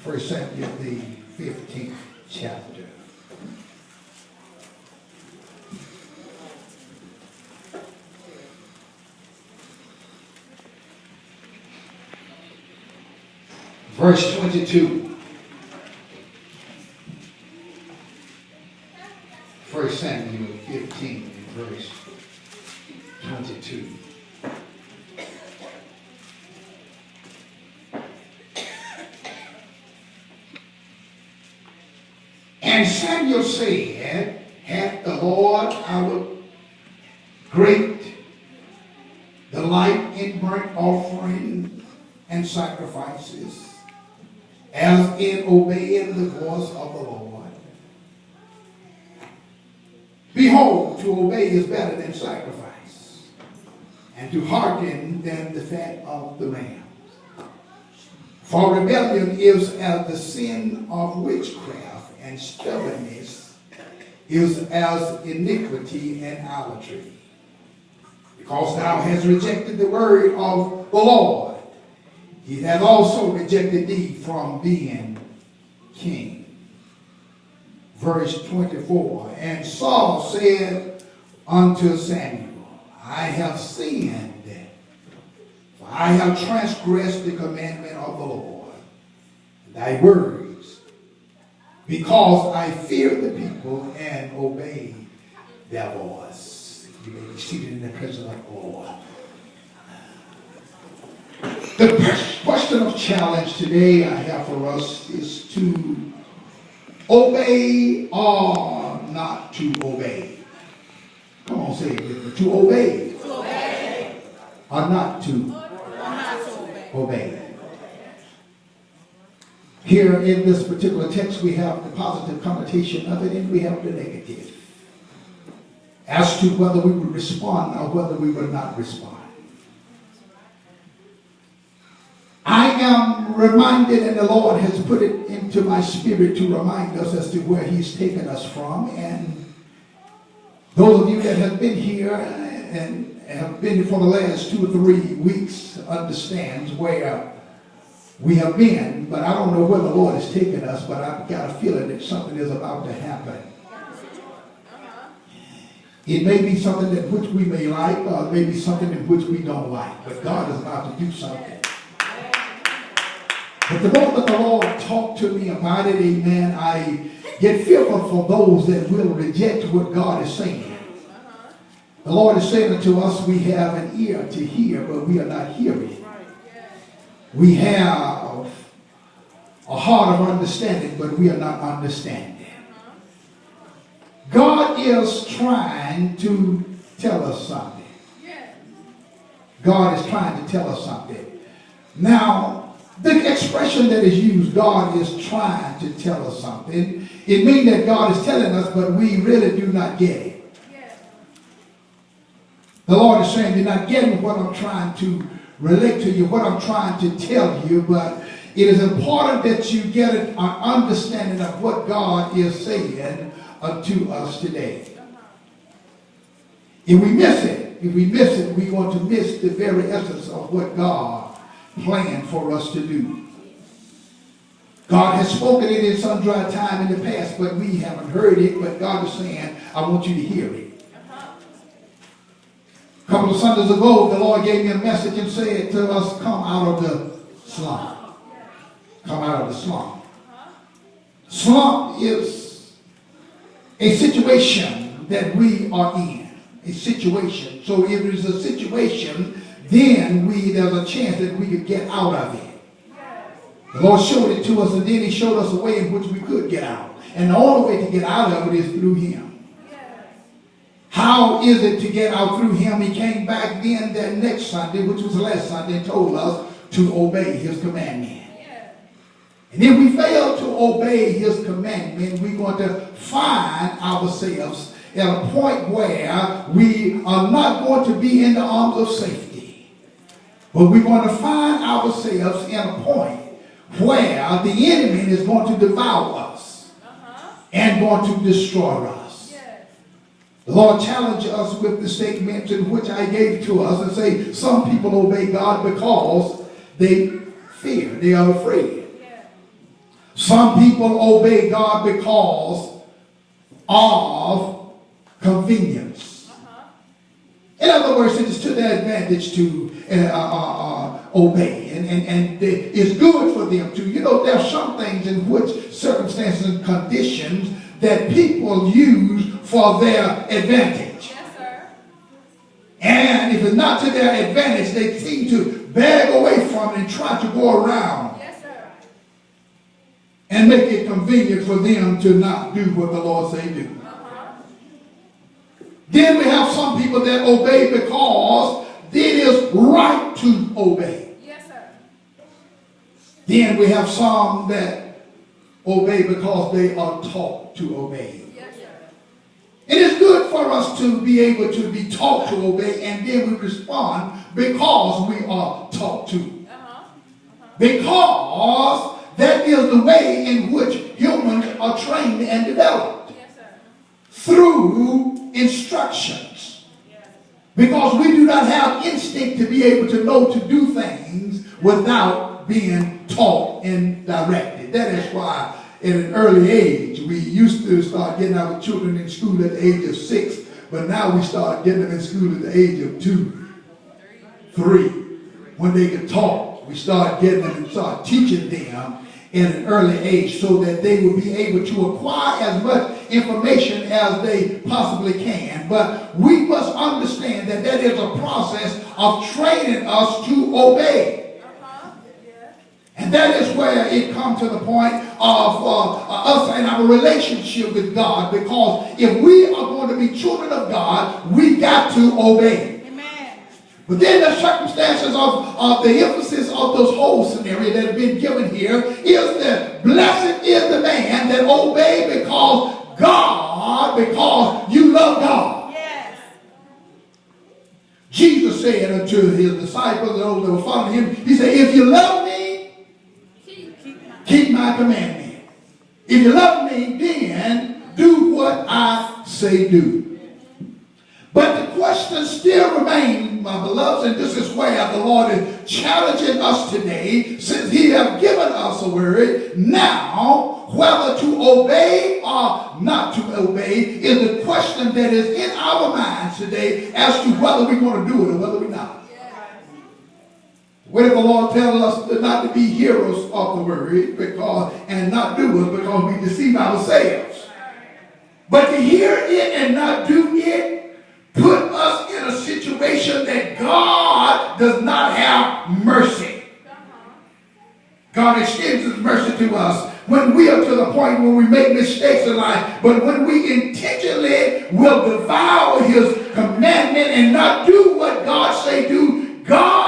1 Samuel, the 15th chapter. Verse 22. 1 Samuel 15 and verse 22. And Samuel said, hath the Lord our great delight in burnt offering and sacrifices, as in obeying the voice of the Lord? Behold, to obey is better than sacrifice, and to hearken than the fat of the rams. For rebellion is as the sin of witchcraft, and stubbornness is as iniquity and idolatry. Because thou hast rejected the word of the Lord, he hath also rejected thee from being king. Verse 24. And Saul said unto Samuel, I have sinned, for I have transgressed the commandment of the Lord, thy words, because I fear the people and obey their voice. You may be seated in the presence of the Lord. The question of challenge today I have for us is to obey or not to obey. Come on, say it with me. To obey. To obey. Or not to obey. Here in this particular text we have the positive connotation of it and we have the negative. As to whether we would respond or whether we would not respond. I am reminded, and the Lord has put it into my spirit to remind us as to where he's taken us from. And those of you that have been here and have been for the last 2 or 3 weeks understands where we have been. But I don't know where the Lord has taken us, but I've got a feeling that something is about to happen. It may be something that which we may like, or it may be something in which we don't like. But God is about to do something. But the moment that the Lord talked to me about it, amen, I get fearful for those that will reject what God is saying. The Lord is saying to us, we have an ear to hear, but we are not hearing. We have a heart of understanding, but we are not understanding. God is trying to tell us something. God is trying to tell us something. Now, the expression that is used, God is trying to tell us something, it means that God is telling us, but we really do not get it. The Lord is saying, you're not getting what I'm trying to relate to you, what I'm trying to tell you, but it is important that you get an understanding of what God is saying to us today. If we miss it, we're going to miss the very essence of what God planned for us to do. God has spoken it in some dry time in the past, but we haven't heard it, but God is saying, I want you to hear it. A couple of Sundays ago, the Lord gave me a message and said to us, come out of the slump. Come out of the slump. Slump is a situation that we are in. A situation. So if it is a situation, then there's a chance that we could get out of it. The Lord showed it to us, and then he showed us a way in which we could get out. And the only way to get out of it is through him. How is it to get out through him? He came back then that next Sunday, which was last Sunday, and told us to obey his commandment. And if we fail to obey his commandment, we're going to find ourselves at a point where we are not going to be in the arms of safety. But we're going to find ourselves in a point where the enemy is going to devour us and going to destroy us. The Lord challenged us with the statement in which I gave to us and say some people obey God because they fear, they are afraid. Some people obey God because of convenience. In other words, it is to their advantage to obey, and it's good for them to. You know, there are some things in which circumstances and conditions that people use for their advantage. Yes, sir. And if it's not to their advantage, they seem to bag away from it and try to go around. Yes, sir. And make it convenient for them to not do what the Lord say do. Then we have some people that obey because it is right to obey. Yes, sir. Then we have some that obey because they are taught to obey. Yes, sir. It is good for us to be able to be taught to obey, and then we respond because we are taught to. Because that is the way in which humans are trained and developed. Yes, sir. Through instructions. Because we do not have instinct to be able to know to do things without being taught and directed. That is why at an early age we used to start getting our children in school at the age of 6, but now we start getting them in school at the age of 2, 3. When they get taught, we start getting them and start teaching them at an early age so that they will be able to acquire as much information as they possibly can. But we must understand that that is a process of training us to obey. And that is where it comes to the point of us and our relationship with God, because if we are going to be children of God, we got to obey. But then the circumstances of the emphasis of this whole scenario that has been given here is that blessed is the man that obey because you love God. Yes. Jesus said unto his disciples and those that were following him, he said, if you love me, keep my commandment. If you love me, then do what I say do. But the question still remains, my beloveds, and this is where the Lord is challenging us today, since he has given us a word. Now, whether to obey or not to obey is the question that is in our minds today as to whether we're going to do it or whether we're not. What if the Lord tells us not to be hearers of the word and not doers because we deceive ourselves? But to hear it and not do it put us in a situation that God does not have mercy. God extends his mercy to us when we are to the point where we make mistakes in life, but when we intentionally will devour his commandment and not do what God say do, God